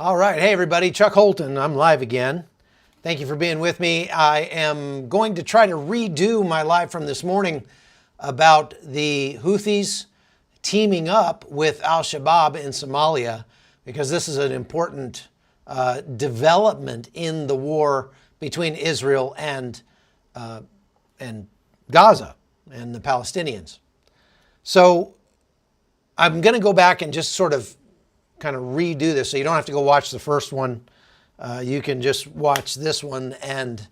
All right. Hey, everybody. Chuck Holton. I'm live again. Thank you for being with me. I am going to try to redo my live from this morning about the Houthis teaming up with al-Shabab in Somalia, because this is an important development in the war between Israel and Gaza and the Palestinians. So I'm going to go back and just sort of kind of redo this, so you don't have to go watch the first one. You can just watch this one and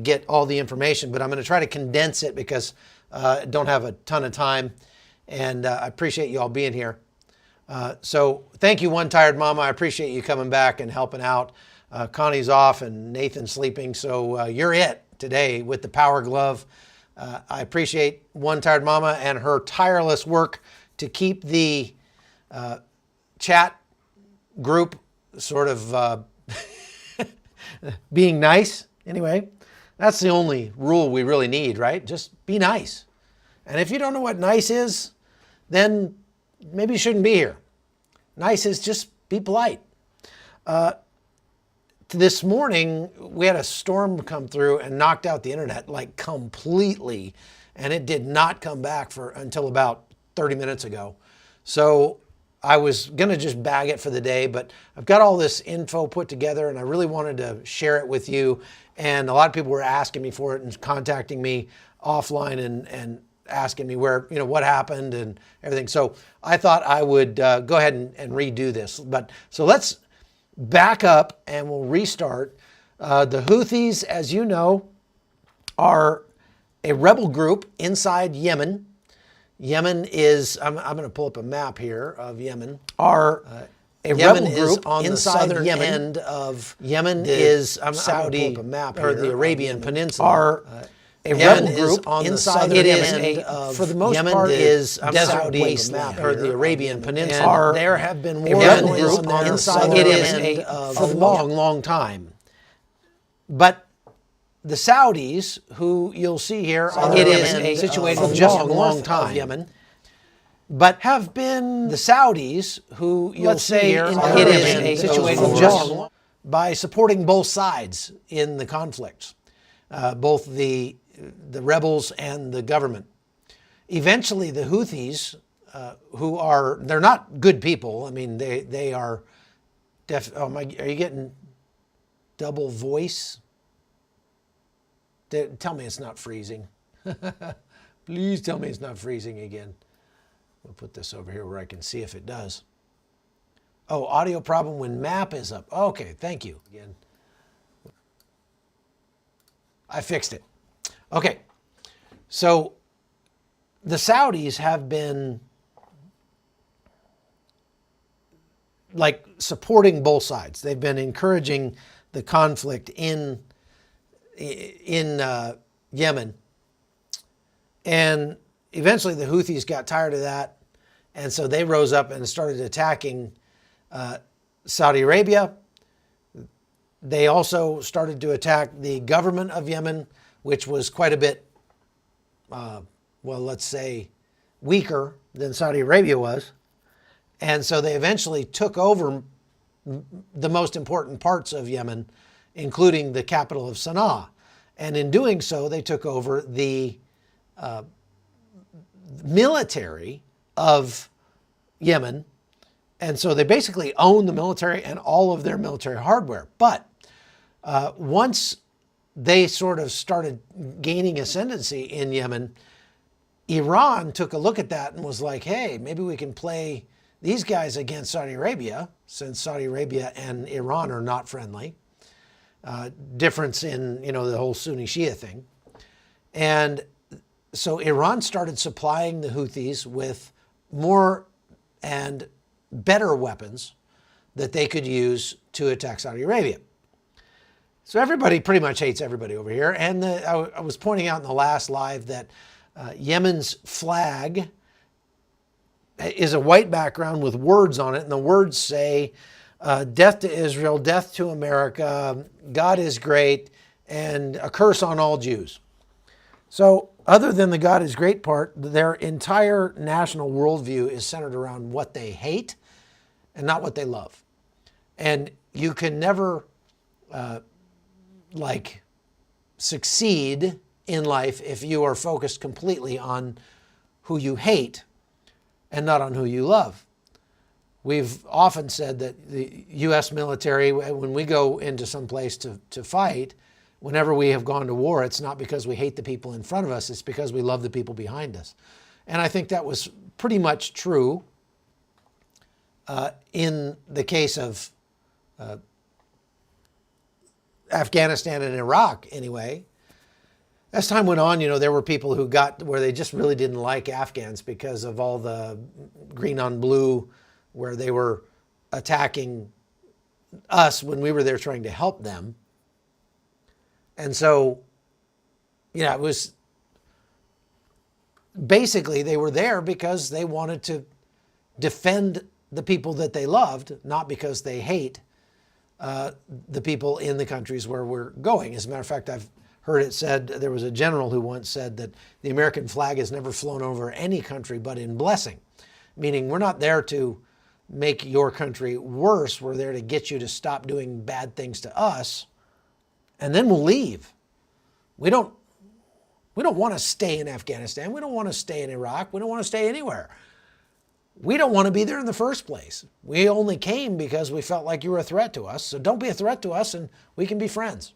get all the information. But I'm going to try to condense it because I don't have a ton of time, and I appreciate you all being here. So thank you, One Tired Mama. I appreciate you coming back and helping out. Connie's off and Nathan's sleeping, so you're it today with the power glove. I appreciate One Tired Mama and her tireless work to keep the chat group sort of being nice. Anyway, that's the only rule we really need, right? Just be nice. And if you don't know what nice is, then maybe you shouldn't be here. Nice is just be polite. This morning, we had a storm come through and knocked out the internet like completely, and it did not come back until about 30 minutes ago. So I was going to just bag it for the day, but I've got all this info put together and I really wanted to share it with you. And a lot of people were asking me for it and contacting me offline and asking me where, what happened and everything. So I thought I would go ahead and redo this. So let's back up and we'll restart. The Houthis, as you know, are a rebel group inside Yemen. Yemen is, I'm going to pull up a map here of Yemen, are a rebel group on the southern end of Yemen is Saudi, or the Arabian Peninsula, are a rebel group on the southern end of for the most part is Saudi or the Arabian Peninsula. There have been rebel groups on the southern end for a long, long time. But the Saudis, who you'll see here, situated just a long time of Yemen, but have been the Saudis, who you'll see here, situated just by supporting both sides in the conflicts, both the rebels and the government. Eventually, the Houthis, they're not good people. I mean, they are. Are you getting double voice? Tell me it's not freezing. Please tell me it's not freezing again. We'll put this over here where I can see if it does. Oh, audio problem when map is up. Okay, thank you. Again. I fixed it. Okay, so the Saudis have been like supporting both sides. They've been encouraging the conflict in Yemen. And eventually the Houthis got tired of that. And so they rose up and started attacking Saudi Arabia. They also started to attack the government of Yemen, which was quite a bit, let's say, weaker than Saudi Arabia was. And so they eventually took over the most important parts of Yemen, including the capital of Sana'a. And in doing so, they took over the military of Yemen. And so they basically own the military and all of their military hardware. But once they sort of started gaining ascendancy in Yemen, Iran took a look at that and was like, hey, maybe we can play these guys against Saudi Arabia, since Saudi Arabia and Iran are not friendly. Difference in, the whole Sunni Shia thing. And so Iran started supplying the Houthis with more and better weapons that they could use to attack Saudi Arabia. So everybody pretty much hates everybody over here. And I was pointing out in the last live that Yemen's flag is a white background with words on it. And the words say, death to Israel, death to America, God is great, and a curse on all Jews. So other than the God is great part, their entire national worldview is centered around what they hate and not what they love. And you can never succeed in life if you are focused completely on who you hate and not on who you love. We've often said that the U.S. military, when we go into some place to fight, whenever we have gone to war, it's not because we hate the people in front of us, it's because we love the people behind us. And I think that was pretty much true in the case of Afghanistan and Iraq, anyway. As time went on, there were people who got where they just really didn't like Afghans because of all the green on blue, where they were attacking us when we were there trying to help them. And so, it was basically they were there because they wanted to defend the people that they loved, not because they hate the people in the countries where we're going. As a matter of fact, I've heard it said, there was a general who once said that the American flag has never flown over any country but in blessing, meaning we're not there to make your country worse. We're there to get you to stop doing bad things to us, and then we'll leave. We don't want to stay in Afghanistan. We don't want to stay in Iraq. We don't want to stay anywhere. We don't want to be there in the first place. We only came because we felt like you were a threat to us. So don't be a threat to us and we can be friends.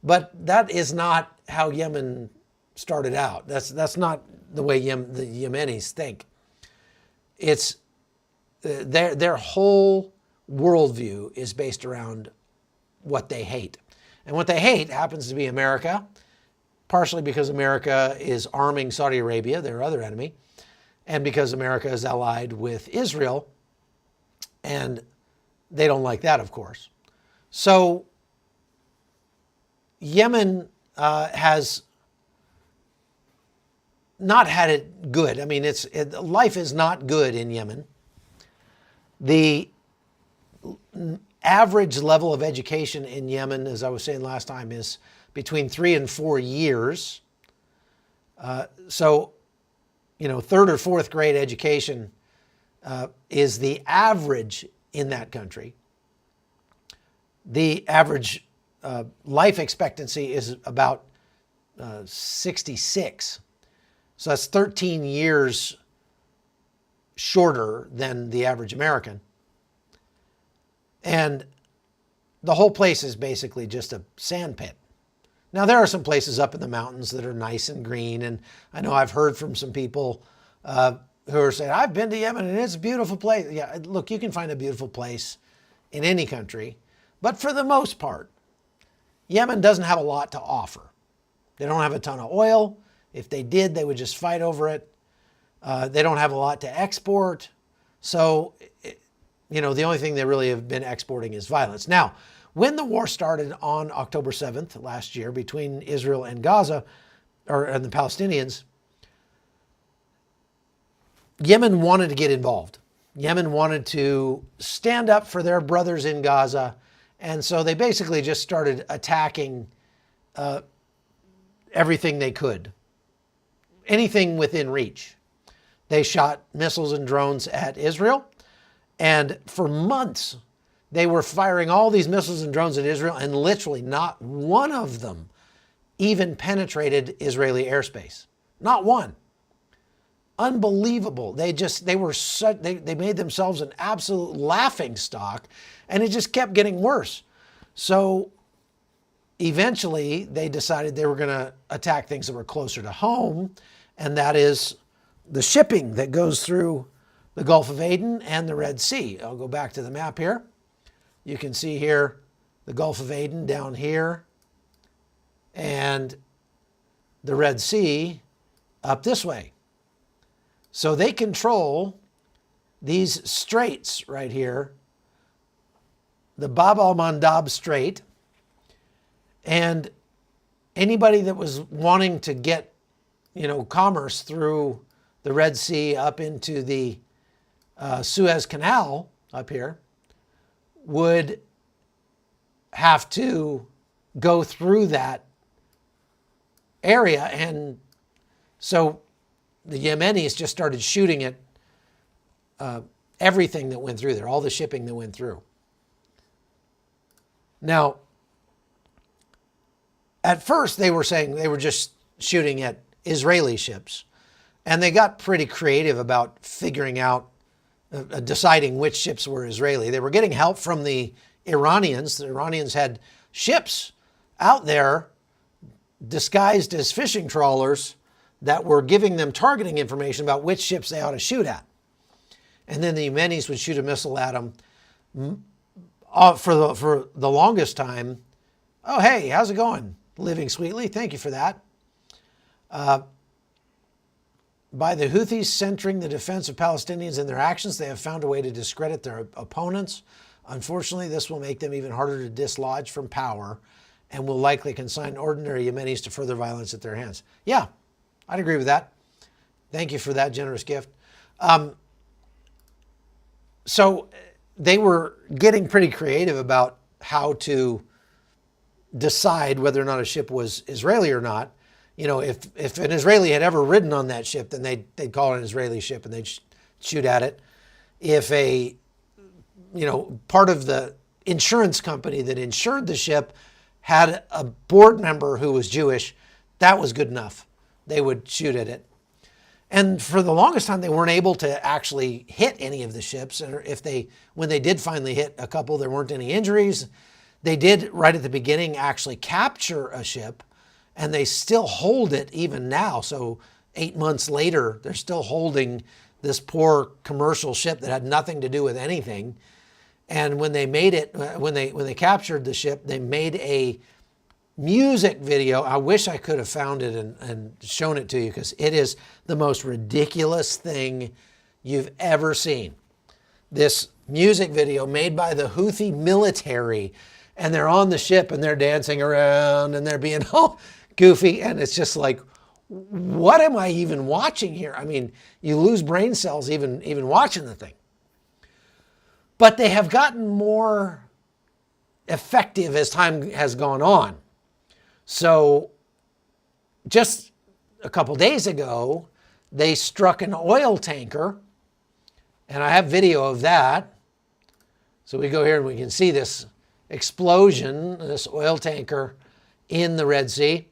But that is not how Yemen started out. That's not the way the Yemenis think. It's their whole worldview is based around what they hate. And what they hate happens to be America, partially because America is arming Saudi Arabia, their other enemy, and because America is allied with Israel, and they don't like that, of course. So Yemen has not had it good. I mean, life is not good in Yemen. The average level of education in Yemen, as I was saying last time, is between 3 and 4 years. So, third or fourth grade education is the average in that country. The average life expectancy is about 66. So that's 13 years shorter than the average American. And the whole place is basically just a sand pit. Now, there are some places up in the mountains that are nice and green, and I know I've heard from some people who are saying, I've been to Yemen and it's a beautiful place. Yeah, look, you can find a beautiful place in any country, but for the most part, Yemen doesn't have a lot to offer. They don't have a ton of oil. If they did, they would just fight over it. They don't have a lot to export. So, the only thing they really have been exporting is violence. Now, when the war started on October 7th last year between Israel and Gaza, and the Palestinians, Yemen wanted to get involved. Yemen wanted to stand up for their brothers in Gaza, and so they basically just started attacking everything they could, anything within reach. They shot missiles and drones at Israel, and for months, they were firing all these missiles and drones at Israel, and literally not one of them even penetrated Israeli airspace. Not one. Unbelievable. They made themselves an absolute laughingstock, and it just kept getting worse. So eventually, they decided they were going to attack things that were closer to home, and that is the shipping that goes through the Gulf of Aden and the Red Sea. I'll go back to the map here. You can see here the Gulf of Aden down here and the Red Sea up this way. So they control these straits right here, the Bab al-Mandab Strait, and anybody that was wanting to get, commerce through the Red Sea up into the Suez Canal up here would have to go through that area. And so the Yemenis just started shooting at everything that went through there, all the shipping that went through. Now, at first they were saying they were just shooting at Israeli ships, and they got pretty creative about figuring out, deciding which ships were Israeli. They were getting help from the Iranians. The Iranians had ships out there disguised as fishing trawlers that were giving them targeting information about which ships they ought to shoot at. And then the Yemenis would shoot a missile at them. For the longest time, oh, hey, how's it going? Living sweetly, thank you for that. By the Houthis centering the defense of Palestinians in their actions, they have found a way to discredit their opponents. Unfortunately, this will make them even harder to dislodge from power and will likely consign ordinary Yemenis to further violence at their hands. Yeah, I'd agree with that. Thank you for that generous gift. So they were getting pretty creative about how to decide whether or not a ship was Israeli or not. You know, if an Israeli had ever ridden on that ship, then they'd call it an Israeli ship and they'd shoot at it. If part of the insurance company that insured the ship had a board member who was Jewish, that was good enough. They would shoot at it. And for the longest time, they weren't able to actually hit any of the ships. And when they did finally hit a couple, there weren't any injuries. They did, right at the beginning, actually capture a ship, and they still hold it even now. So 8 months later, they're still holding this poor commercial ship that had nothing to do with anything. And when they made it, when they captured the ship, they made a music video. I wish I could have found it and shown it to you, because it is the most ridiculous thing you've ever seen. This music video made by the Houthi military, and they're on the ship and they're dancing around and they're being all goofy, and it's just like, what am I even watching here? I mean, you lose brain cells even watching the thing. But they have gotten more effective as time has gone on. So just a couple days ago, they struck an oil tanker, and I have video of that. So we go here and we can see this explosion, this oil tanker in the Red Sea.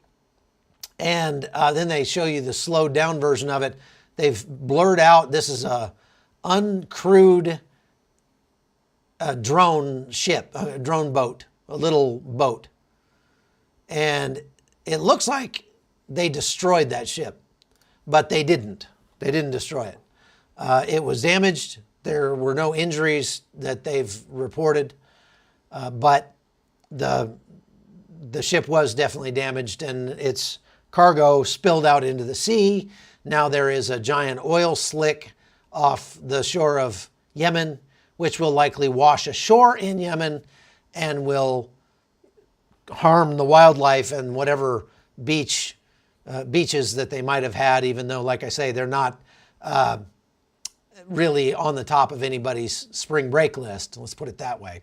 And then they show you the slowed down version of it. They've blurred out, this is a uncrewed drone ship, a drone boat, a little boat. And it looks like they destroyed that ship, but they didn't. They didn't destroy it. It was damaged. There were no injuries that they've reported, but the ship was definitely damaged, and its cargo spilled out into the sea. Now there is a giant oil slick off the shore of Yemen, which will likely wash ashore in Yemen and will harm the wildlife and whatever beaches that they might have had, even though, like I say, they're not really on the top of anybody's spring break list. Let's put it that way.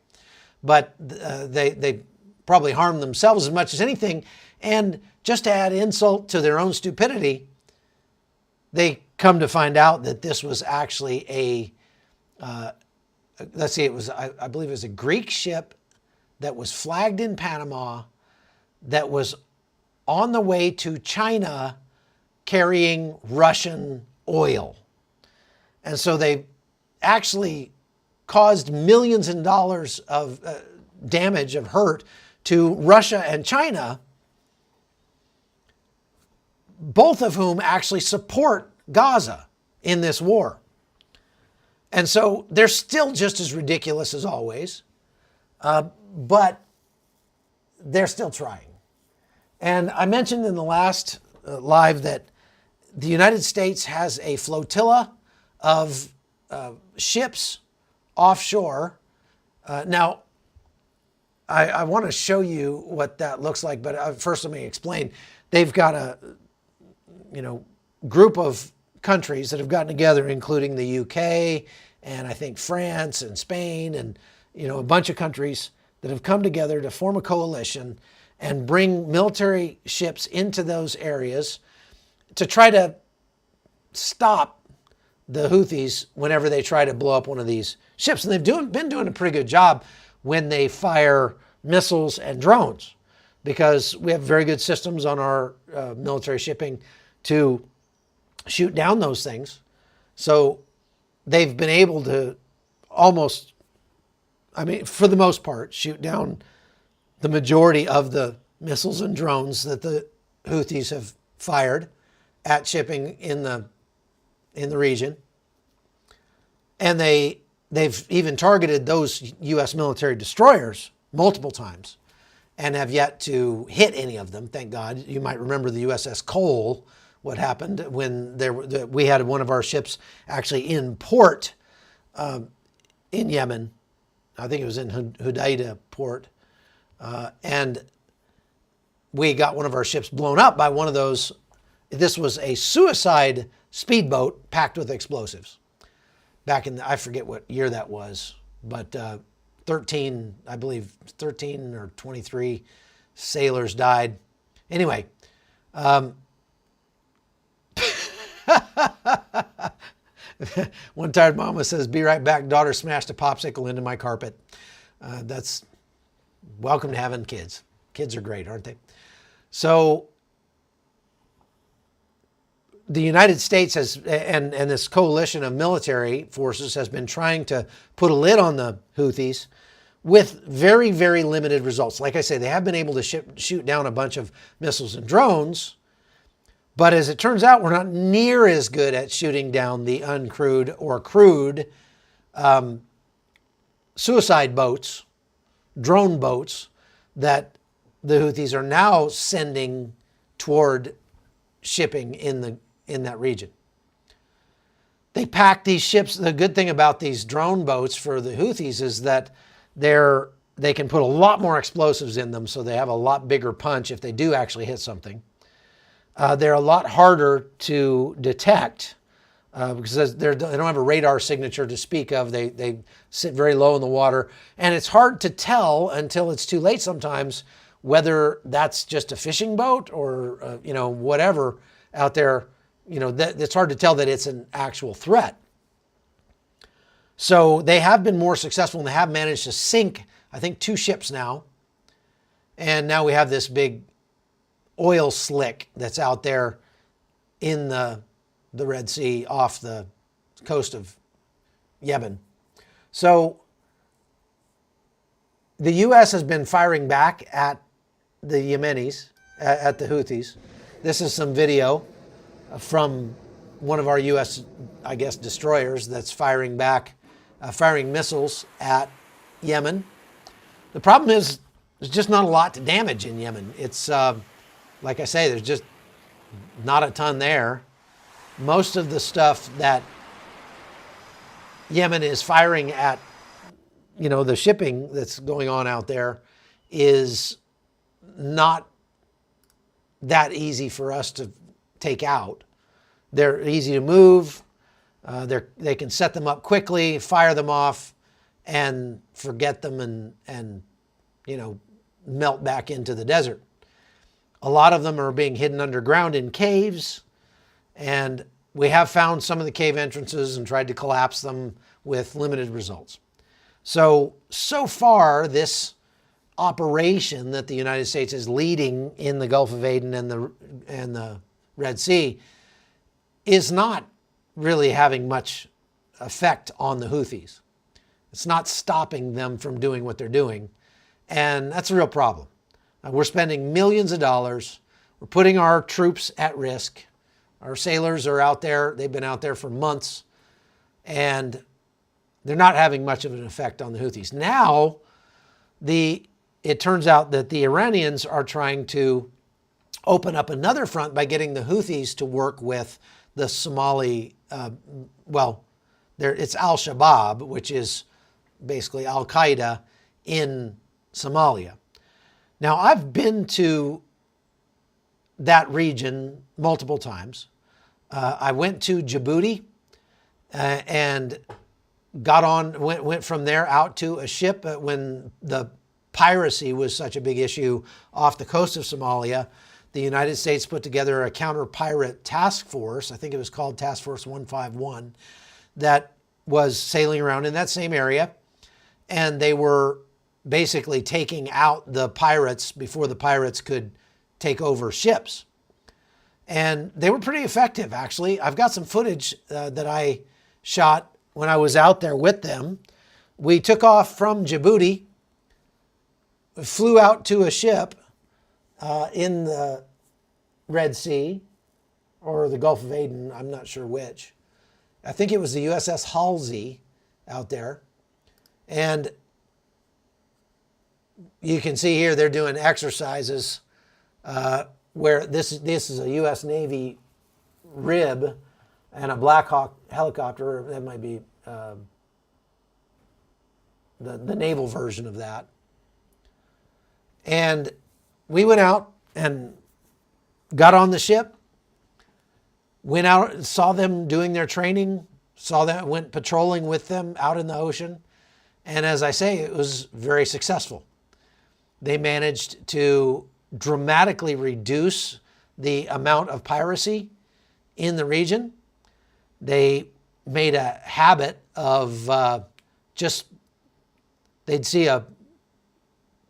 But they probably harm themselves as much as anything. And just to add insult to their own stupidity, they come to find out that this was actually I believe it was a Greek ship that was flagged in Panama that was on the way to China carrying Russian oil. And so they actually caused millions of dollars of damage, of hurt to Russia and China, both of whom actually support Gaza in this war. And so they're still just as ridiculous as always, but they're still trying. And I mentioned in the last live that the United States has a flotilla of ships offshore. Now, I want to show you what that looks like, but first let me explain. They've got a group of countries that have gotten together, including the UK and I think France and Spain and a bunch of countries that have come together to form a coalition and bring military ships into those areas to try to stop the Houthis whenever they try to blow up one of these ships. And they've been doing a pretty good job when they fire missiles and drones, because we have very good systems on our military shipping to shoot down those things. So they've been able to almost, I mean, for the most part, shoot down the majority of the missiles and drones that the Houthis have fired at shipping in the region. And they've even targeted those U.S. military destroyers multiple times and have yet to hit any of them, thank God. You might remember the USS Cole, what happened when we had one of our ships actually in port in Yemen. I think it was in Houthi port. And we got one of our ships blown up by one of those. This was a suicide speedboat packed with explosives. Back in, I forget what year that was, but 13, I believe 13 or 23 sailors died. Anyway, one tired mama says, "Be right back. Daughter smashed a popsicle into my carpet." That's welcome to having kids. Kids are great, aren't they? So the United States has, and this coalition of military forces has been trying to put a lid on the Houthis with very, very limited results. Like I say, they have been able to shoot down a bunch of missiles and drones, but as it turns out, we're not near as good at shooting down the uncrewed or crewed suicide boats, drone boats that the Houthis are now sending toward shipping in that region. They pack these ships. The good thing about these drone boats for the Houthis is that they can put a lot more explosives in them, so they have a lot bigger punch if they do actually hit something. They're a lot harder to detect because they don't have a radar signature to speak of. They sit very low in the water, and it's hard to tell until it's too late sometimes whether that's just a fishing boat or whatever out there. It's hard to tell that it's an actual threat. So they have been more successful, and they have managed to sink, I think, 2 ships now. And now we have this big oil slick that's out there in the Red Sea off the coast of Yemen. So the U.S. has been firing back at the Yemenis, at the Houthis. This is some video from one of our U.S., I guess, destroyers that's firing back, firing missiles at Yemen. The problem is there's just not a lot to damage in Yemen. It's, like I say, there's just not a ton there. Most of the stuff that Yemen is firing at, the shipping that's going on out there is not that easy for us to take out. They're easy to move. They can set them up quickly, fire them off, and forget them and melt back into the desert. A lot of them are being hidden underground in caves, and we have found some of the cave entrances and tried to collapse them with limited results. So far, this operation that the United States is leading in the Gulf of Aden and the Red Sea is not really having much effect on the Houthis. It's not stopping them from doing what they're doing, and that's a real problem. We're spending millions of dollars. We're putting our troops at risk. Our sailors are out there. They've been out there for months, and they're not having much of an effect on the Houthis. Now, it turns out that the Iranians are trying to open up another front by getting the Houthis to work with the Somali, it's al-Shabab, which is basically al-Qaeda in Somalia. Now, I've been to that region multiple times. I went to Djibouti and went from there out to a ship when the piracy was such a big issue off the coast of Somalia. The United States put together a counter-pirate task force, I think it was called Task Force 151, that was sailing around in that same area. And they were basically taking out the pirates before the pirates could take over ships. And they were pretty effective, actually. I've got some footage that I shot when I was out there with them. We took off from Djibouti, flew out to a ship in the Red Sea or the Gulf of Aden, I'm not sure which. I think it was the USS Halsey out there. And you can see here they're doing exercises where this is a U.S. Navy rib and a Black Hawk helicopter. That might be the naval version of that. And we went out and got on the ship, went out, saw them doing their training, went patrolling with them out in the ocean. And as I say, it was very successful. They managed to dramatically reduce the amount of piracy in the region. They made a habit of they'd see a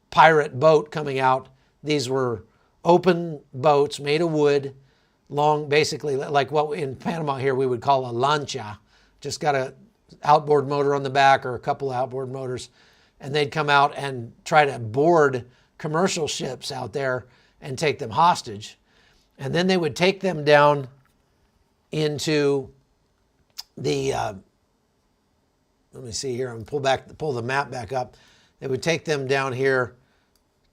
pirate boat coming out. These were open boats made of wood, long, basically like what in Panama here we would call a lancha. Just got a outboard motor on the back or a couple of outboard motors. And they'd come out and try to board commercial ships out there and take them hostage. And then they would take them down into the, let me see here, I'm gonna pull the map back up. They would take them down here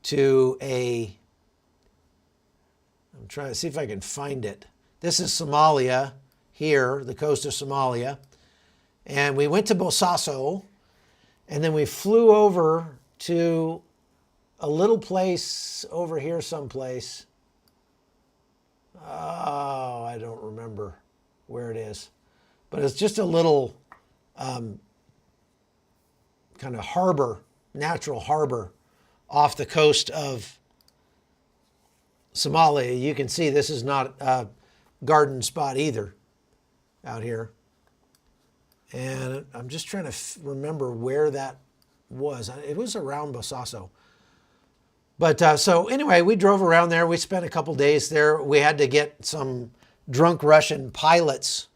to I'm trying to see if I can find it. This is Somalia here, the coast of Somalia. And we went to Bosaso, and then we flew over to a little place over here someplace. Oh, I don't remember where it is. But it's just a little kind of harbor, natural harbor off the coast of Somalia. You can see this is not a garden spot either out here. And I'm just trying to remember where that was. It was around Bosaso. But so anyway, we drove around there. We spent a couple days there. We had to get some drunk Russian pilots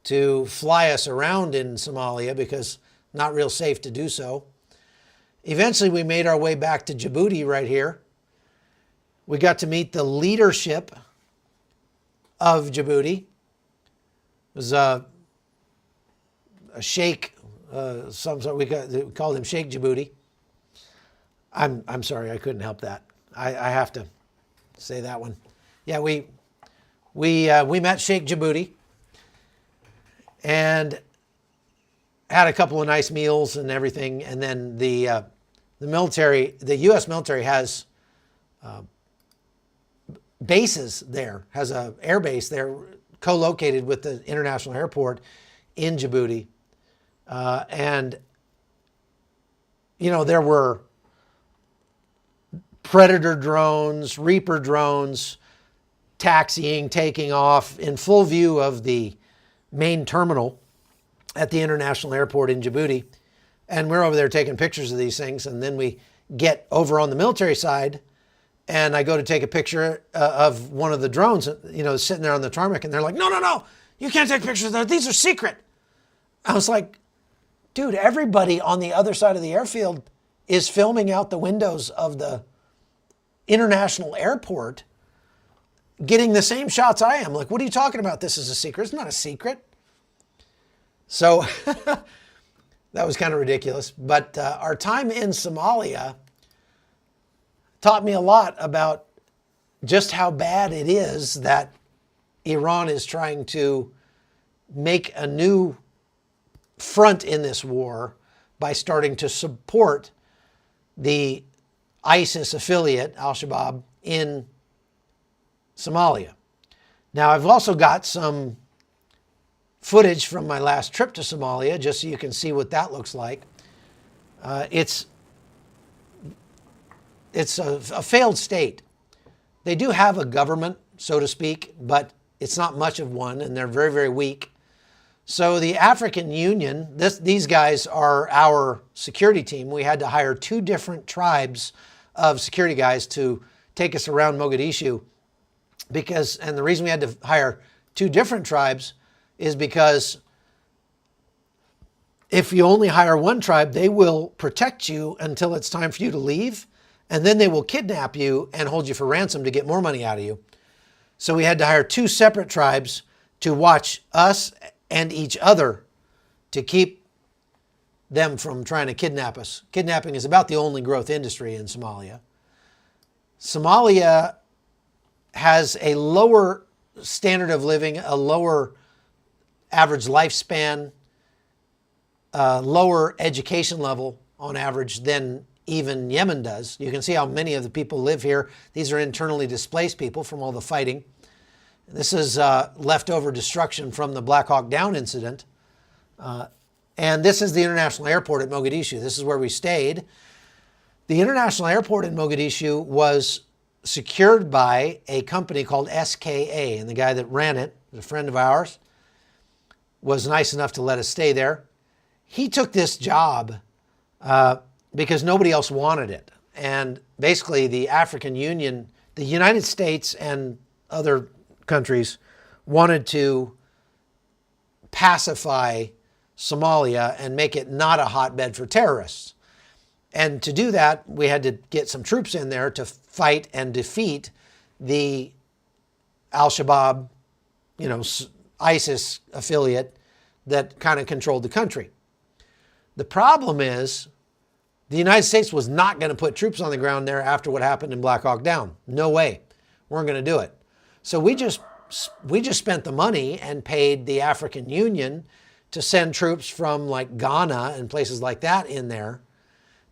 to fly us around in Somalia because not real safe to do so. Eventually, we made our way back to Djibouti right here. We got to meet the leadership of Djibouti. It was a sheikh, some sort. We called him Sheikh Djibouti. I'm sorry, I couldn't help that. I have to say that one. Yeah, we met Sheikh Djibouti and had a couple of nice meals and everything. And then the military, the U.S. military has bases there, has an air base there co-located with the international airport in Djibouti. And, you know, there were Predator drones, Reaper drones, taxiing, taking off in full view of the main terminal at the international airport in Djibouti. And we're over there taking pictures of these things. And then we get over on the military side and I go to take a picture of one of the drones, you know, sitting there on the tarmac. And they're like, no, you can't take pictures of that. These are secret. I was like, dude, everybody on the other side of the airfield is filming out the windows of the international airport, getting the same shots I am. Like, what are you talking about? This is a secret. It's not a secret. So that was kind of ridiculous. But our time in Somalia taught me a lot about just how bad it is that Iran is trying to make a new front in this war by starting to support the ISIS affiliate, al-Shabab, in Somalia. Now, I've also got some footage from my last trip to Somalia, just so you can see what that looks like. It's a failed state. They do have a government, so to speak, but it's not much of one, and they're very, very weak. So the African Union, these guys are our security team. We had to hire 2 different tribes of security guys to take us around Mogadishu and the reason we had to hire 2 different tribes is because if you only hire one tribe, they will protect you until it's time for you to leave, and then they will kidnap you and hold you for ransom to get more money out of you. So we had to hire 2 separate tribes to watch us and each other to keep them from trying to kidnap us. Kidnapping is about the only growth industry in Somalia. Somalia has a lower standard of living, a lower average lifespan, lower education level on average than even Yemen does. You can see how many of the people live here. These are internally displaced people from all the fighting. This is leftover destruction from the Black Hawk Down incident. And this is the international airport at Mogadishu. This is where we stayed. The international airport in Mogadishu was secured by a company called SKA, and the guy that ran it, a friend of ours, was nice enough to let us stay there. He took this job because nobody else wanted it. And basically the African Union, the United States and other countries wanted to pacify Somalia and make it not a hotbed for terrorists. And to do that, we had to get some troops in there to fight and defeat the al-Shabab, ISIS affiliate that kind of controlled the country. The problem is the United States was not going to put troops on the ground there after what happened in Black Hawk Down. No way. Weren't going to do it. So we just spent the money and paid the African Union to send troops from like Ghana and places like that in there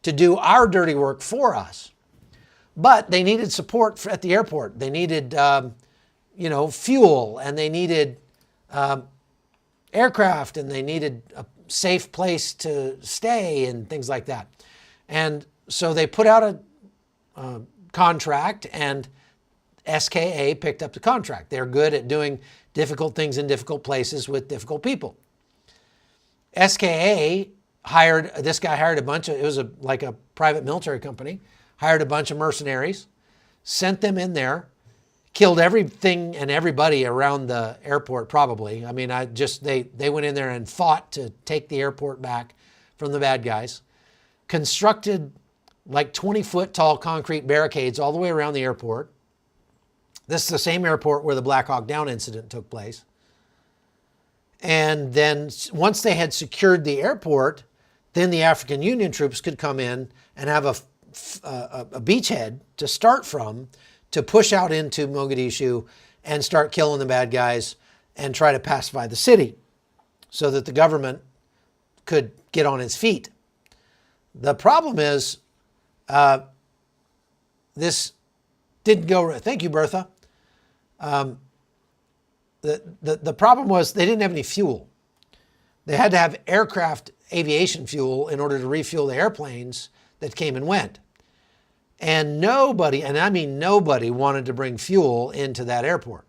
to do our dirty work for us. But they needed support at the airport. They needed, fuel, and they needed aircraft, and they needed a safe place to stay and things like that. And so they put out a contract, and SKA picked up the contract. They're good at doing difficult things in difficult places with difficult people. SKA hired a bunch of, it was like a private military company, hired a bunch of mercenaries, sent them in there, killed everything and everybody around the airport probably. I mean, they went in there and fought to take the airport back from the bad guys, constructed like 20-foot tall concrete barricades all the way around the airport. This is the same airport where the Black Hawk Down incident took place. And then once they had secured the airport, then the African Union troops could come in and have a beachhead to start from to push out into Mogadishu and start killing the bad guys and try to pacify the city so that the government could get on its feet. The problem is this didn't go. Thank you, Bertha. The problem was they didn't have any fuel. They had to have aircraft aviation fuel in order to refuel the airplanes that came and went. And nobody, and I mean nobody, wanted to bring fuel into that airport.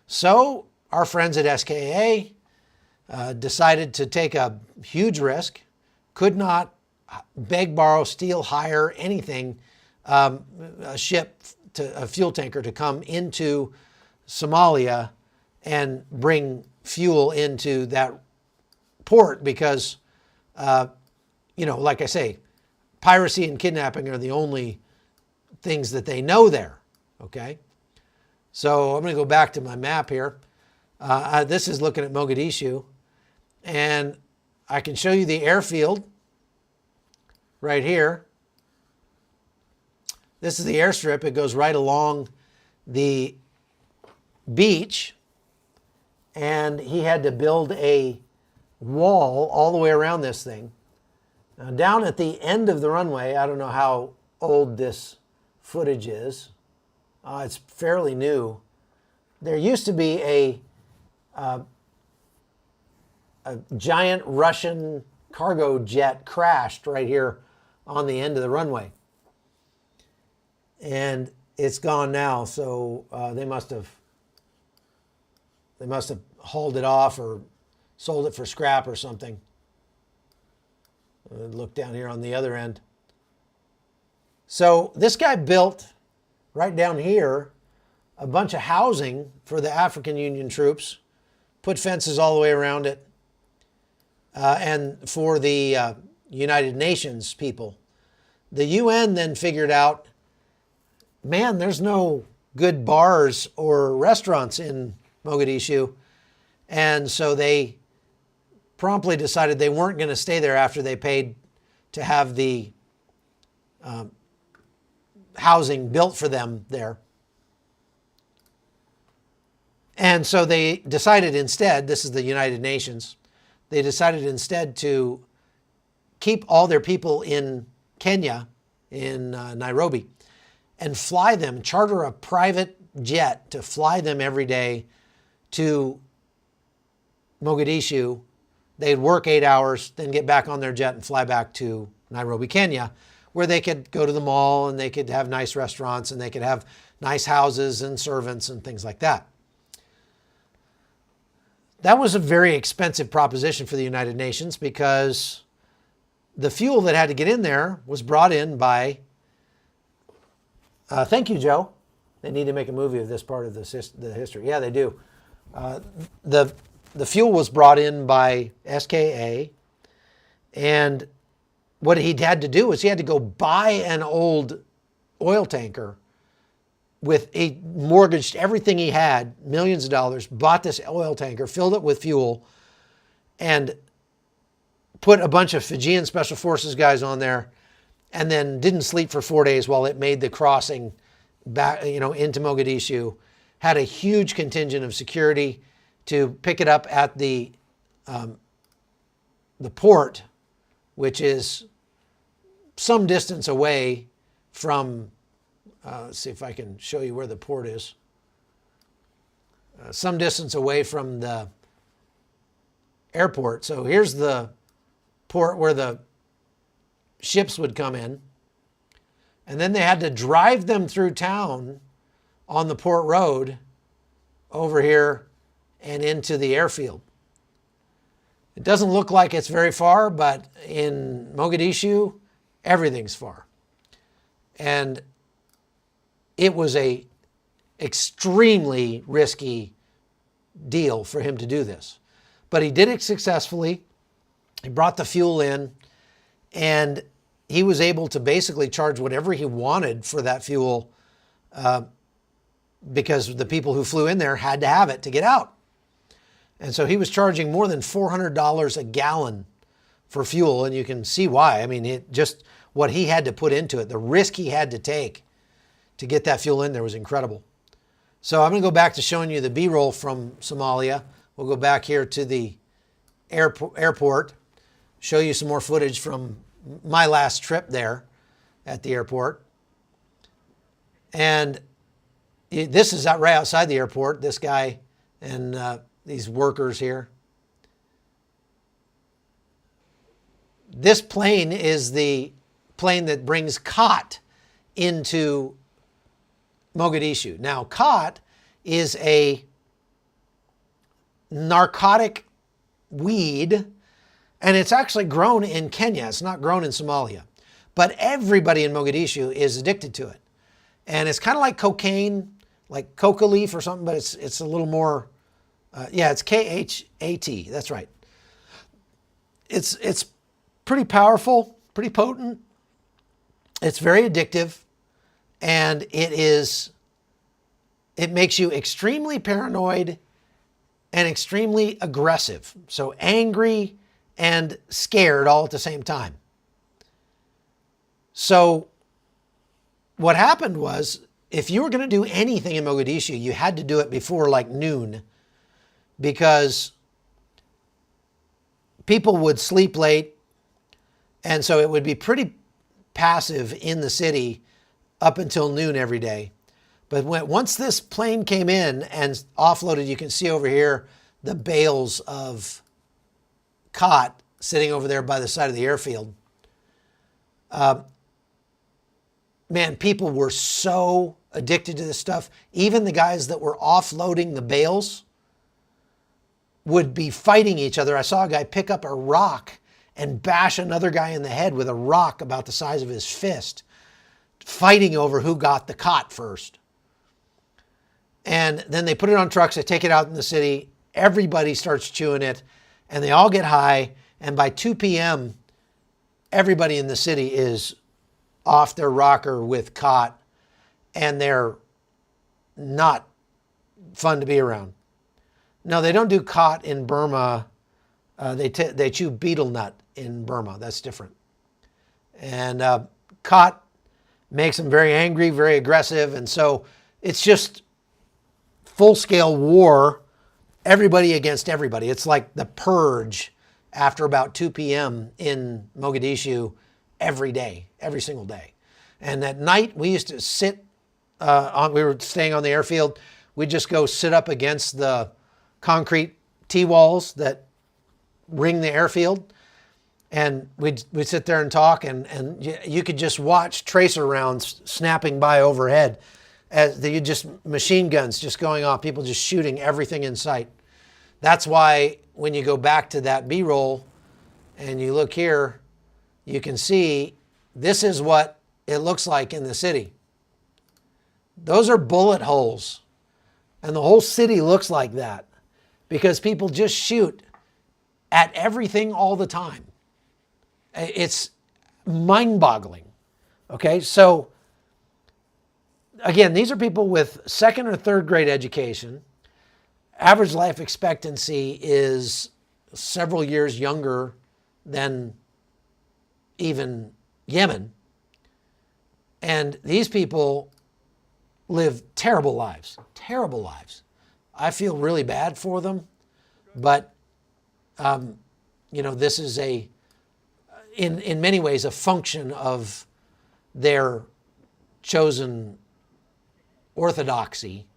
So our friends at SKA decided to take a huge risk, could not beg, borrow, steal, hire, anything, a ship, a fuel tanker to come into Somalia and bring fuel into that port because, like I say, piracy and kidnapping are the only things that they know there, okay? So I'm going to go back to my map here. This is looking at Mogadishu, and I can show you the airfield right here. This is the airstrip. It goes right along the beach, and he had to build a wall all the way around this thing. Now, down at the end of the runway, I don't know how old this footage is. It's fairly new. There used to be a giant Russian cargo jet crashed right here on the end of the runway. And it's gone now, so they must have hauled it off or sold it for scrap or something. Look down here on the other end. So this guy built right down here a bunch of housing for the African Union troops, put fences all the way around it, and for the United Nations people. The UN then figured out, man, there's no good bars or restaurants in Mogadishu. And so they promptly decided they weren't going to stay there after they paid to have the housing built for them there. And so they decided instead, this is the United Nations, they decided instead to keep all their people in Kenya, in Nairobi, and fly them, charter a private jet to fly them every day to Mogadishu. They'd work 8 hours, then get back on their jet and fly back to Nairobi, Kenya, where they could go to the mall and they could have nice restaurants and they could have nice houses and servants and things like that. That was a very expensive proposition for the United Nations because the fuel that had to get in there was brought in by, thank you, Joe. They need to make a movie of this part of the history. Yeah, they do. The fuel was brought in by SKA, and what he had to do was he had to go buy an old oil tanker he mortgaged everything he had, millions of dollars, bought this oil tanker, filled it with fuel, and put a bunch of Fijian Special Forces guys on there, and then didn't sleep for 4 days while it made the crossing back, into Mogadishu. Had a huge contingent of security to pick it up at the port, which is some distance away from. Let's see if I can show you where the port is. Some distance away from the airport. So here's the port where the ships would come in. And then they had to drive them through town on the port road over here and into the airfield. It doesn't look like it's very far, but in Mogadishu, everything's far. And it was a extremely risky deal for him to do this. But he did it successfully. He brought the fuel in, and he was able to basically charge whatever he wanted for that fuel because the people who flew in there had to have it to get out. And so he was charging more than $400 a gallon for fuel, and you can see why. I mean, just what he had to put into it, the risk he had to take to get that fuel in there was incredible. So I'm going to go back to showing you the B-roll from Somalia. We'll go back here to the airport, show you some more footage from my last trip there at the airport. And this is right outside the airport, this guy and these workers here. This plane is the plane that brings khat into Mogadishu. Now, khat is a narcotic weed, and it's actually grown in Kenya. It's not grown in Somalia. But everybody in Mogadishu is addicted to it. And it's kind of like cocaine, like coca leaf or something, but it's a little more, it's K-H-A-T. That's right. It's pretty powerful, pretty potent. It's very addictive. And it makes you extremely paranoid and extremely aggressive. So angry and scared all at the same time. So what happened was, if you were going to do anything in Mogadishu, you had to do it before like noon, because people would sleep late. And so it would be pretty passive in the city up until noon every day. But once this plane came in and offloaded, you can see over here the bales of khat sitting over there by the side of the airfield. Man, people were so addicted to this stuff. Even the guys that were offloading the bales would be fighting each other. I saw a guy pick up a rock and bash another guy in the head with a rock about the size of his fist, fighting over who got the cot first. And then they put it on trucks, they take it out in the city, everybody starts chewing it, and they all get high, and by 2 p.m., everybody in the city is off their rocker with cot, and they're not fun to be around. No, they don't do cot in Burma. They chew betel nut in Burma. That's different. And cot makes them very angry, very aggressive, and so it's just full-scale war, everybody against everybody. It's like the purge after about 2 p.m. in Mogadishu every day, every single day. And at night, we used to sit, we were staying on the airfield, we'd just go sit up against the concrete T-walls that ring the airfield, and we'd sit there and talk, and you could just watch tracer rounds snapping by overhead, as machine guns just going off, people just shooting everything in sight. That's why when you go back to that B-roll and you look here, you can see this is what it looks like in the city. Those are bullet holes, and the whole city looks like that because people just shoot at everything all the time. It's mind-boggling. Okay, so again, these are people with second or third grade education. Average life expectancy is several years younger than even Yemen. And these people live terrible lives, terrible lives. I feel really bad for them, but this is in many ways a function of their chosen orthodoxy.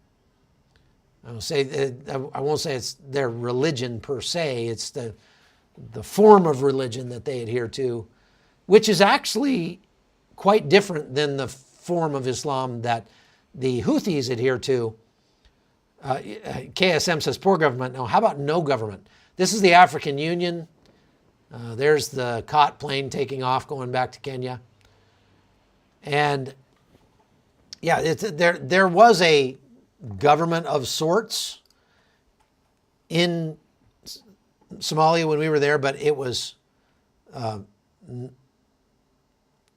I won't say it's their religion per se. It's the form of religion that they adhere to, which is actually quite different than the form of Islam that the Houthis adhere to. KSM says poor government. No, how about no government? This is the African Union. There's the COT plane taking off, going back to Kenya. And yeah, there was a government of sorts in Somalia when we were there, but it was,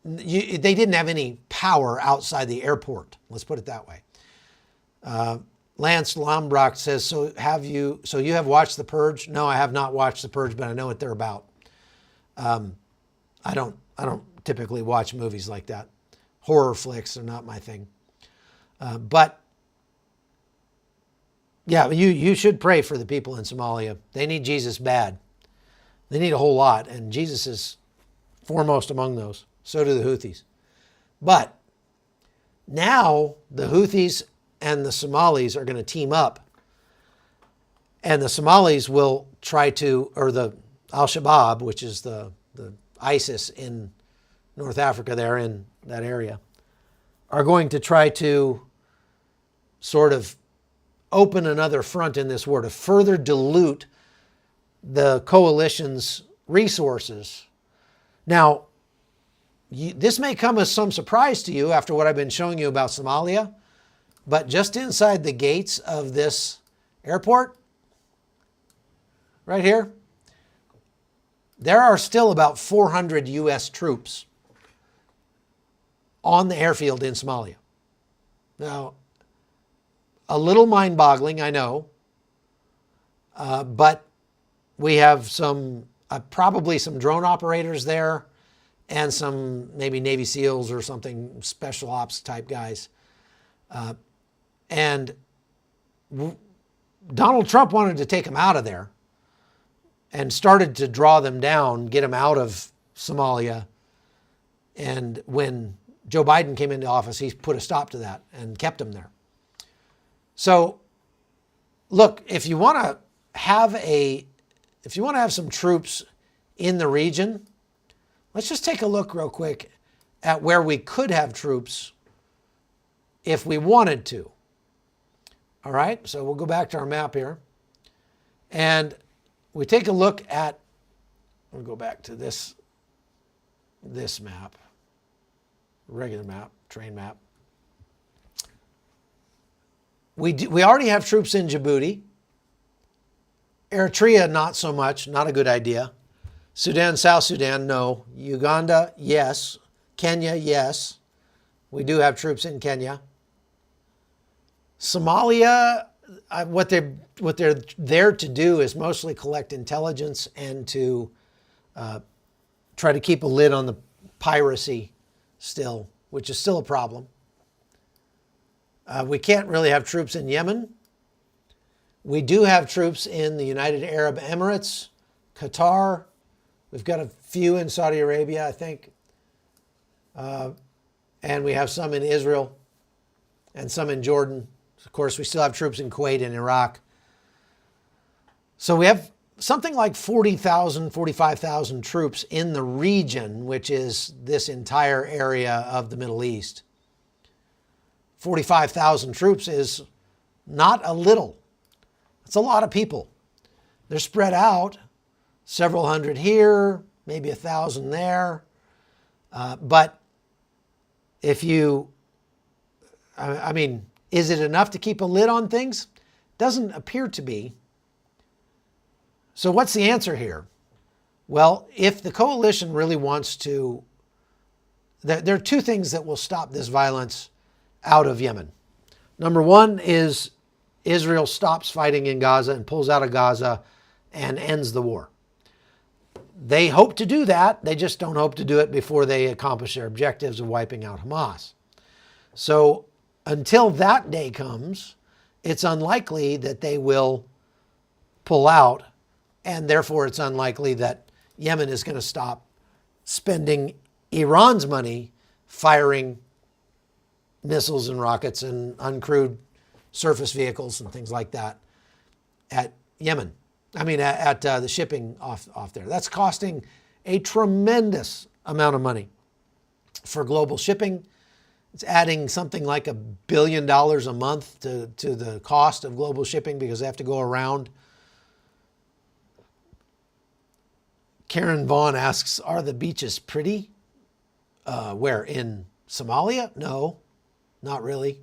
they didn't have any power outside the airport. Let's put it that way. Lance Lombrock says, so you have watched The Purge? No, I have not watched The Purge, but I know what they're about. I don't typically watch movies like that. Horror flicks are not my thing. But yeah, you should pray for the people in Somalia. They need Jesus bad. They need a whole lot, and Jesus is foremost among those. So do the Houthis. But now the Houthis and the Somalis are going to team up, and the Somalis will try to, or the al-Shabab, which is the ISIS in North Africa there in that area, are going to try to sort of open another front in this war to further dilute the coalition's resources. Now, this may come as some surprise to you after what I've been showing you about Somalia, but just inside the gates of this airport, right here, there are still about 400 U.S. troops on the airfield in Somalia. Now, a little mind-boggling, I know, but we have probably some drone operators there and some maybe Navy SEALs or something, special ops type guys. And Donald Trump wanted to take them out of there and started to draw them down, get them out of Somalia. And when Joe Biden came into office, he put a stop to that and kept them there. So, look, if you want to have some troops in the region, let's just take a look real quick at where we could have troops if we wanted to. All right, so we'll go back to our map here. And we take a look at, we'll go back to this map, regular map, train map. We already have troops in Djibouti. Eritrea, not so much, not a good idea. Sudan, South Sudan, no. Uganda, yes. Kenya, yes. We do have troops in Kenya. Somalia, what they're there to do is mostly collect intelligence and to try to keep a lid on the piracy still, which is still a problem. We can't really have troops in Yemen. We do have troops in the United Arab Emirates, Qatar. We've got a few in Saudi Arabia, I think. And we have some in Israel and some in Jordan. Of course, we still have troops in Kuwait and Iraq. So we have something like 40,000, 45,000 troops in the region, which is this entire area of the Middle East. 45,000 troops is not a little. It's a lot of people. They're spread out, several hundred here, maybe 1,000 there. But if you, I mean, is it enough to keep a lid on things? Doesn't appear to be. So what's the answer here? Well, if the coalition really wants to, there are two things that will stop this violence out of Yemen. Number one is Israel stops fighting in Gaza and pulls out of Gaza and ends the war. They hope to do that. They just don't hope to do it before they accomplish their objectives of wiping out Hamas. So until that day comes, it's unlikely that they will pull out, and therefore it's unlikely that Yemen is going to stop spending Iran's money firing missiles and rockets and uncrewed surface vehicles and things like that at Yemen. I mean, at the shipping off there. That's costing a tremendous amount of money for global shipping. It's adding something like $1 billion a month to the cost of global shipping because they have to go around. Karen Vaughn asks, are the beaches pretty? Where? In Somalia? No, not really.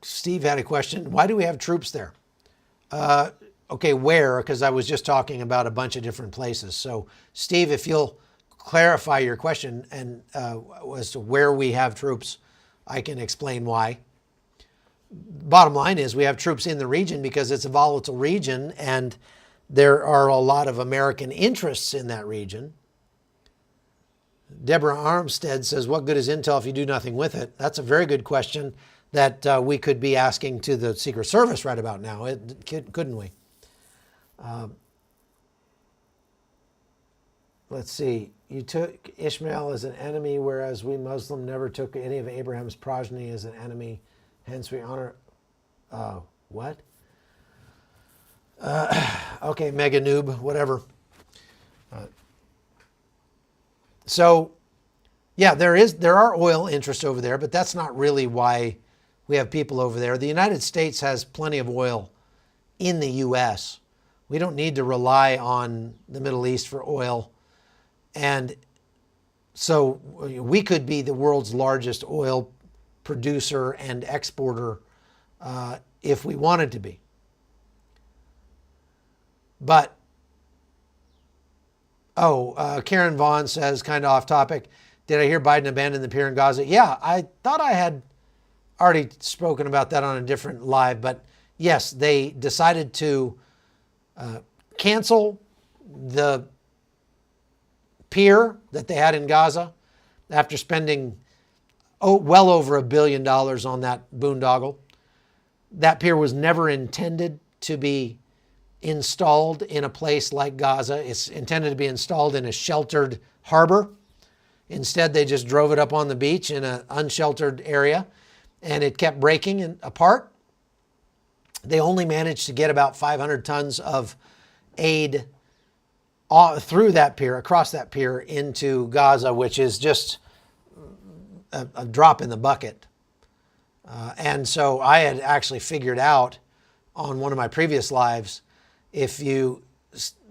Steve had a question. Why do we have troops there? Okay, where? Because I was just talking about a bunch of different places. So, Steve, if you'll clarify your question and as to where we have troops, I can explain why. Bottom line is we have troops in the region because it's a volatile region and there are a lot of American interests in that region. Deborah Armstead says, what good is intel if you do nothing with it? That's a very good question that we could be asking to the Secret Service right about now, couldn't we? Let's see. You took Ishmael as an enemy, whereas we Muslim never took any of Abraham's progeny as an enemy. Hence we honor... what? Okay, mega noob, whatever. So, yeah, there are oil interests over there, but that's not really why we have people over there. The United States has plenty of oil in the U.S. We don't need to rely on the Middle East for oil. And so we could be the world's largest oil producer and exporter if we wanted to be. But, Karen Vaughn says, kind of off topic, did I hear Biden abandon the pier in Gaza? Yeah, I thought I had already spoken about that on a different live, but yes, they decided to cancel the pier that they had in Gaza after spending well over $1 billion on that boondoggle. That pier was never intended to be installed in a place like Gaza. It's intended to be installed in a sheltered harbor. Instead, they just drove it up on the beach in an unsheltered area, and it kept breaking apart. They only managed to get about 500 tons of aid through that pier, across that pier into Gaza, which is just a drop in the bucket. And so I had actually figured out on one of my previous lives, if you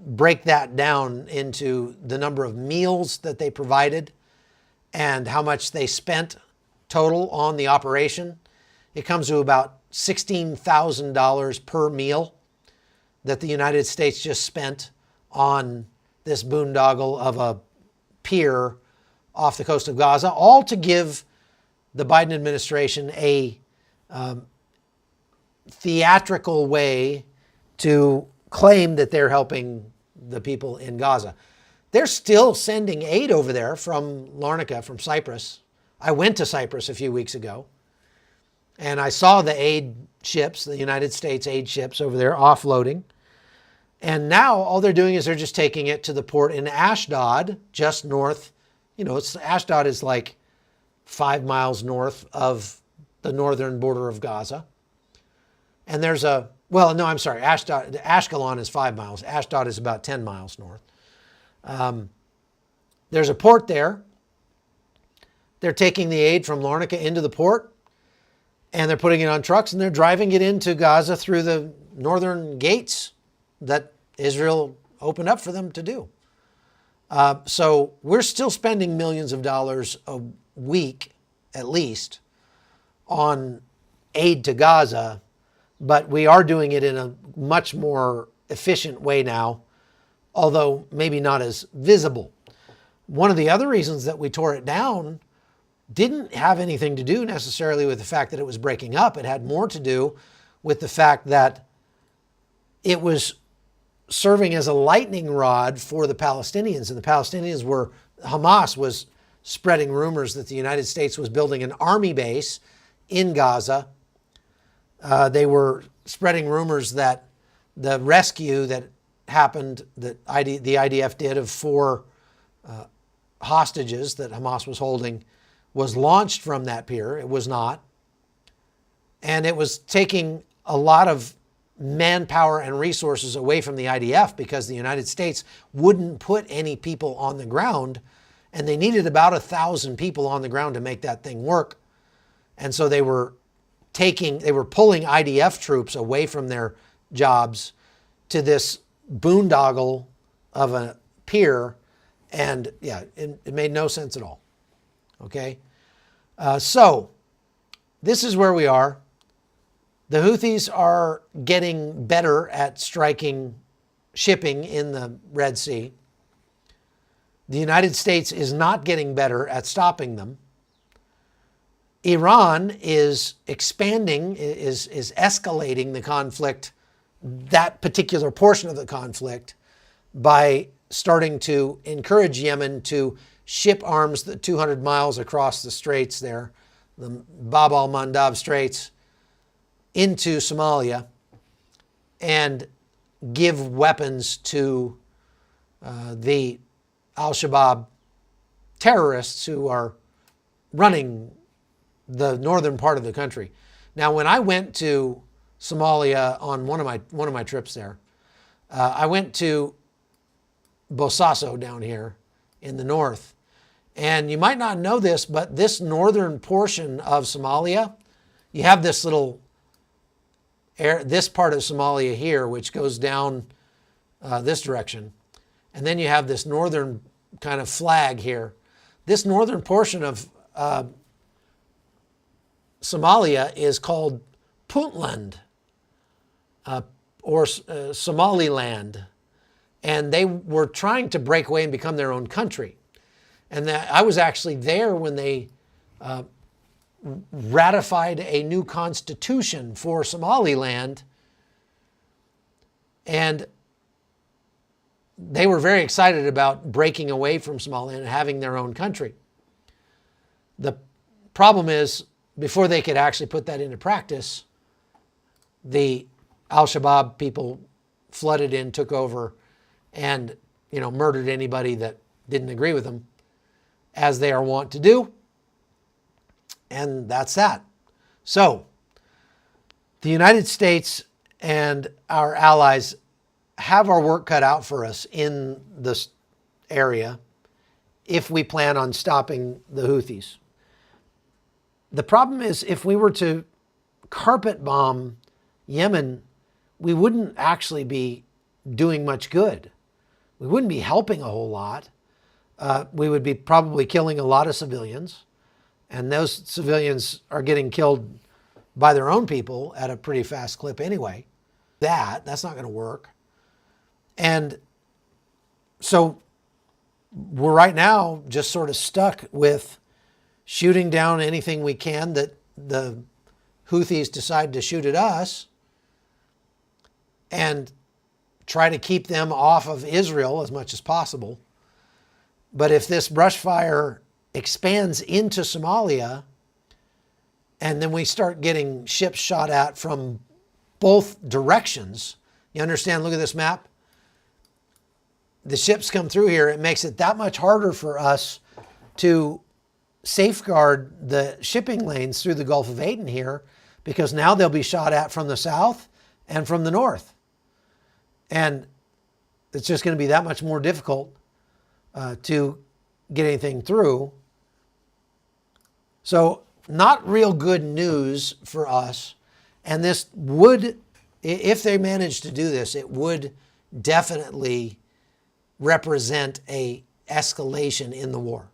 break that down into the number of meals that they provided and how much they spent total on the operation, it comes to about $16,000 per meal that the United States just spent on this boondoggle of a pier off the coast of Gaza, all to give the Biden administration a theatrical way to claim that they're helping the people in Gaza. They're still sending aid over there from Larnaca, from Cyprus. I went to Cyprus a few weeks ago, and I saw the aid ships, the United States aid ships over there offloading. And now all they're doing is they're just taking it to the port in Ashdod, just north. Ashdod is like 5 miles north of the northern border of Gaza. And there's Ashkelon is 5 miles. Ashdod is about 10 miles north. There's a port there. They're taking the aid from Larnaca into the port, and they're putting it on trucks, and they're driving it into Gaza through the northern gates that Israel opened up for them to do. So we're still spending millions of dollars a week, at least, on aid to Gaza, but we are doing it in a much more efficient way now, although maybe not as visible. One of the other reasons that we tore it down didn't have anything to do necessarily with the fact that it was breaking up. It had more to do with the fact that it was serving as a lightning rod for the Palestinians. And the Palestinians Hamas was spreading rumors that the United States was building an army base in Gaza. They were spreading rumors that the rescue that happened, that the IDF did, of 4 hostages that Hamas was holding, was launched from that pier. It was not. And it was taking a lot of manpower and resources away from the IDF because the United States wouldn't put any people on the ground, and they needed about 1,000 people on the ground to make that thing work. And so they were pulling IDF troops away from their jobs to this boondoggle of a pier, and yeah, it made no sense at all. Okay? So this is where we are. The Houthis are getting better at striking shipping in the Red Sea. The United States is not getting better at stopping them. Iran is expanding, is escalating the conflict, that particular portion of the conflict, by starting to encourage Yemen to ship arms the 200 miles across the straits there, the Bab al-Mandab Straits, into Somalia, and give weapons to the al-Shabab terrorists who are running the northern part of the country. Now, when I went to Somalia on one of my trips there, I went to Bosaso down here in the north. And you might not know this, but this northern portion of Somalia, you have this this part of Somalia here, which goes down this direction. And then you have this northern kind of flag here. This northern portion of Somalia is called Puntland, or Somaliland. And they were trying to break away and become their own country. And I was actually there when they ratified a new constitution for Somaliland. And they were very excited about breaking away from Somaliland and having their own country. The problem is, before they could actually put that into practice, the al-Shabab people flooded in, took over, and murdered anybody that didn't agree with them, as they are wont to do. And that's that. So the United States and our allies have our work cut out for us in this area if we plan on stopping the Houthis. the problem is if we were to carpet bomb Yemen, we wouldn't actually be doing much good. We wouldn't be helping a whole lot. We would be probably killing a lot of civilians, and those civilians are getting killed by their own people at a pretty fast clip anyway. That's not going to work. And so we're right now just sort of stuck with shooting down anything we can that the Houthis decide to shoot at us and try to keep them off of Israel as much as possible. But if this brush fire expands into Somalia, and then we start getting ships shot at from both directions, you understand, look at this map. The ships come through here, it makes it that much harder for us to safeguard the shipping lanes through the Gulf of Aden here, because now they'll be shot at from the south and from the north. And it's just going to be that much more difficult to get anything through. So not real good news for us. And this would, if they manage to do this, it would definitely represent a escalation in the war.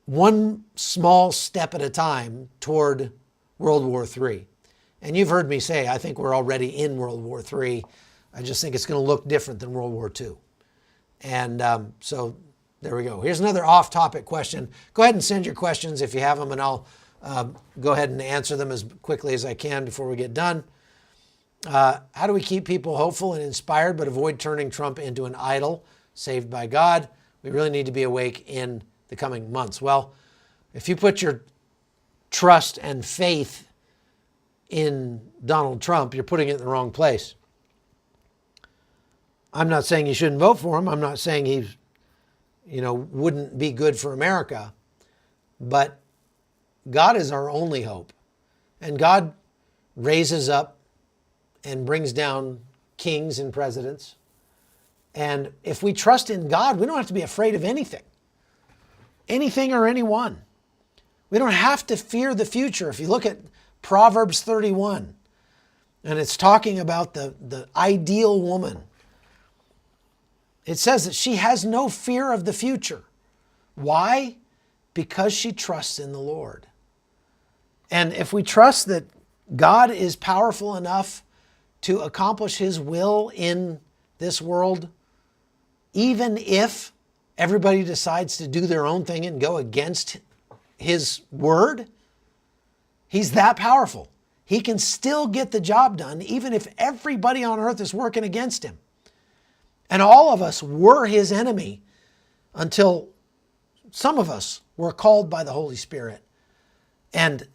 One small step at a time toward World War III. And you've heard me say, I think we're already in World War III. I just think it's going to look different than World War II. And so there we go. Here's another off-topic question. Go ahead and send your questions if you have them, and I'll go ahead and answer them as quickly as I can before we get done. How do we keep people hopeful and inspired but avoid turning Trump into an idol saved by God? We really need to be awake in the coming months. Well, if you put your trust and faith in Donald Trump, you're putting it in the wrong place. I'm not saying you shouldn't vote for him. I'm not saying he's, wouldn't be good for America. But God is our only hope. And God raises up and brings down kings and presidents. And if we trust in God, we don't have to be afraid of anything. Anything or anyone. We don't have to fear the future. If you look at Proverbs 31, and it's talking about the ideal woman, it says that she has no fear of the future. Why? Because she trusts in the Lord. And if we trust that God is powerful enough to accomplish His will in this world, even if everybody decides to do their own thing and go against His word, He's that powerful. He can still get the job done, even if everybody on earth is working against Him. And all of us were His enemy until some of us were called by the Holy Spirit and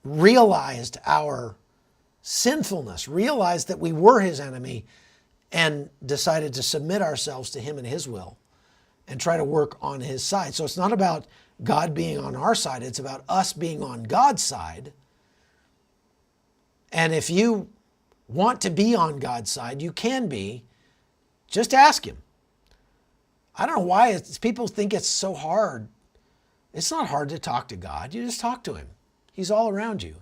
realized our sinfulness, realized that we were His enemy, and decided to submit ourselves to Him and His will and try to work on His side. So it's not about God being on our side, it's about us being on God's side. And if you want to be on God's side, you can be. Just ask Him. I don't know why people think it's so hard. It's not hard to talk to God. You just talk to Him. He's all around you.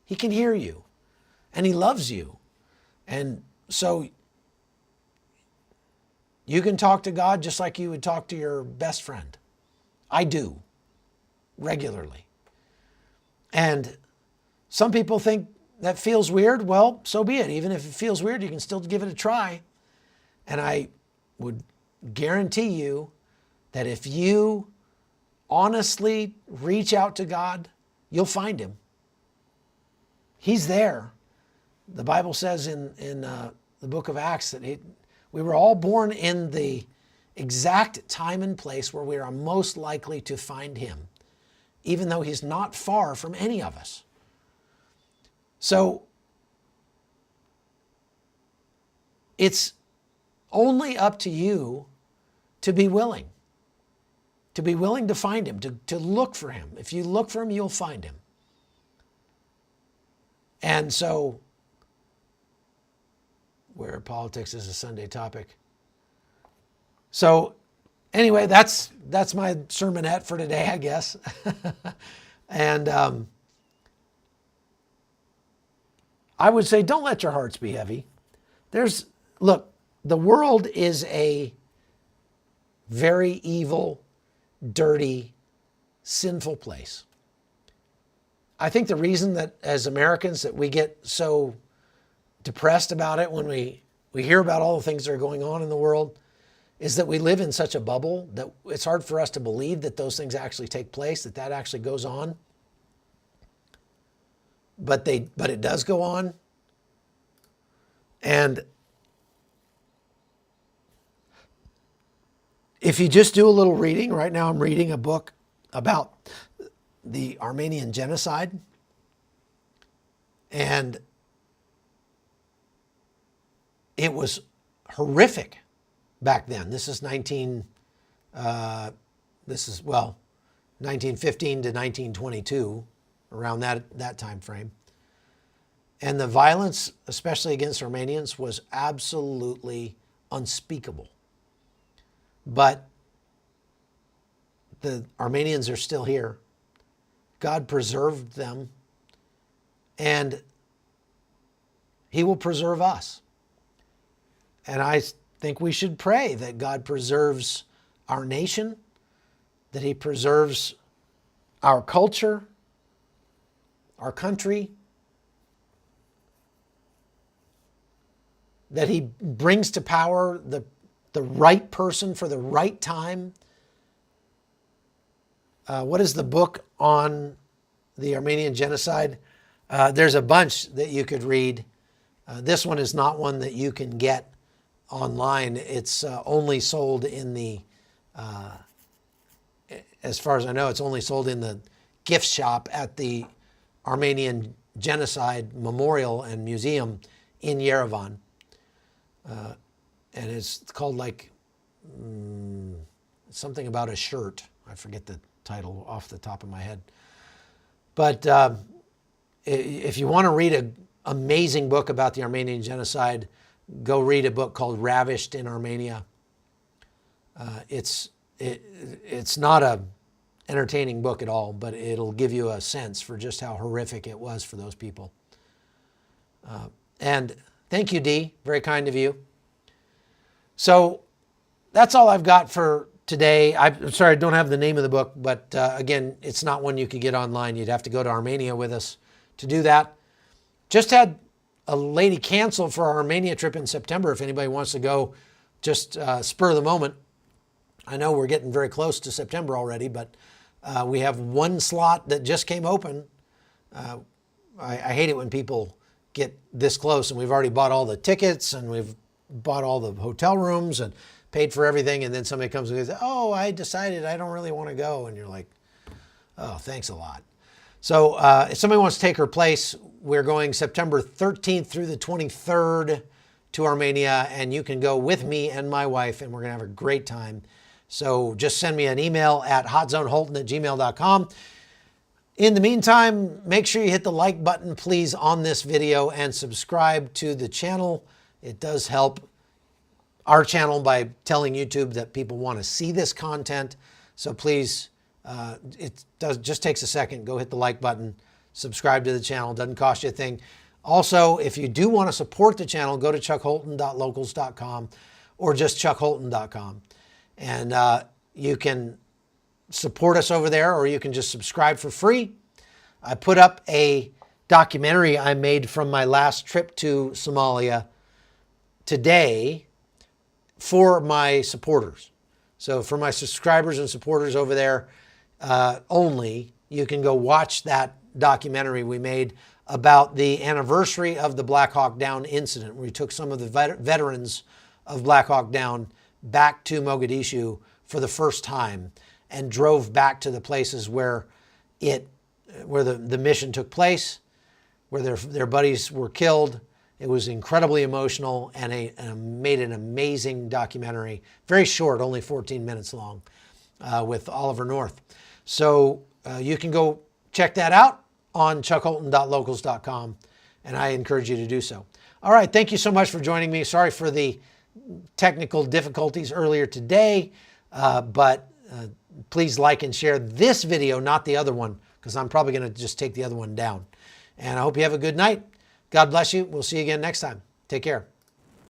He can hear you. And He loves you. And so you can talk to God just like you would talk to your best friend. I do, regularly. And some people think that feels weird. Well, so be it. Even if it feels weird, you can still give it a try. And I would guarantee you that if you honestly reach out to God, you'll find Him. He's there. The Bible says in the book of Acts that we were all born in the exact time and place where we are most likely to find Him, even though He's not far from any of us. So it's only up to you to be willing to find Him, to look for Him. If you look for Him, you'll find Him. And so, where politics is a Sunday topic. So anyway, that's my sermonette for today, I guess. And I would say, don't let your hearts be heavy. Look, the world is a very evil, dirty, sinful place. I think the reason that as Americans that we get so depressed about it when we hear about all the things that are going on in the world is that we live in such a bubble that it's hard for us to believe that those things actually take place, that actually goes on. But it does go on. And if you just do a little reading, right now I'm reading a book about the Armenian genocide. And it was horrific back then. This is 1915 to 1922, around that time frame. And the violence, especially against Armenians, was absolutely unspeakable. But the Armenians are still here. God preserved them, and He will preserve us. And I think we should pray that God preserves our nation, that He preserves our culture, our country, that He brings to power the right person for the right time. What is the book on the Armenian genocide? There's a bunch that you could read. This one is not one that you can get online. It's only sold in the, as far as I know, it's only sold in the gift shop at the Armenian Genocide Memorial and Museum in Yerevan. And it's called like something about a shirt. I forget the title off the top of my head. But if you want to read an amazing book about the Armenian genocide, go read a book called Ravished in Armenia. It's not a entertaining book at all, but it'll give you a sense for just how horrific it was for those people. And thank you, Dee. Very kind of you. So that's all I've got for today. I'm sorry, I don't have the name of the book, but again, it's not one you could get online. You'd have to go to Armenia with us to do that. Just had a lady cancel for our Armenia trip in September. If anybody wants to go, just spur of the moment. I know we're getting very close to September already, but we have one slot that just came open. I hate it when people get this close, and we've already bought all the tickets and we've bought all the hotel rooms and paid for everything, and then somebody comes and says, oh, I decided I don't really want to go. And you're like, oh, thanks a lot. So if somebody wants to take her place, we're going September 13th through the 23rd to Armenia, and you can go with me and my wife, and we're going to have a great time. So just send me an email at hotzoneholton@gmail.com. In the meantime, make sure you hit the like button, please, on this video and subscribe to the channel. It does help our channel by telling YouTube that people want to see this content. So please, just takes a second. Go hit the like button, subscribe to the channel. Doesn't cost you a thing. Also, if you do want to support the channel, go to chuckholton.locals.com or just chuckholton.com. And you can support us over there, or you can just subscribe for free. I put up a documentary I made from my last trip to Somalia today for my supporters. So for my subscribers and supporters over there only, you can go watch that documentary we made about the anniversary of the Black Hawk Down incident. We took some of the veterans of Black Hawk Down back to Mogadishu for the first time and drove back to the places where the mission took place, where their buddies were killed. It was incredibly emotional and made an amazing documentary. Very short, only 14 minutes long, with Oliver North. So you can go check that out on chuckholton.locals.com, and I encourage you to do so. All right, thank you so much for joining me. Sorry for the technical difficulties earlier today. But please like and share this video, not the other one, because I'm probably going to just take the other one down. And I hope you have a good night. God bless you. We'll see you again next time. Take care.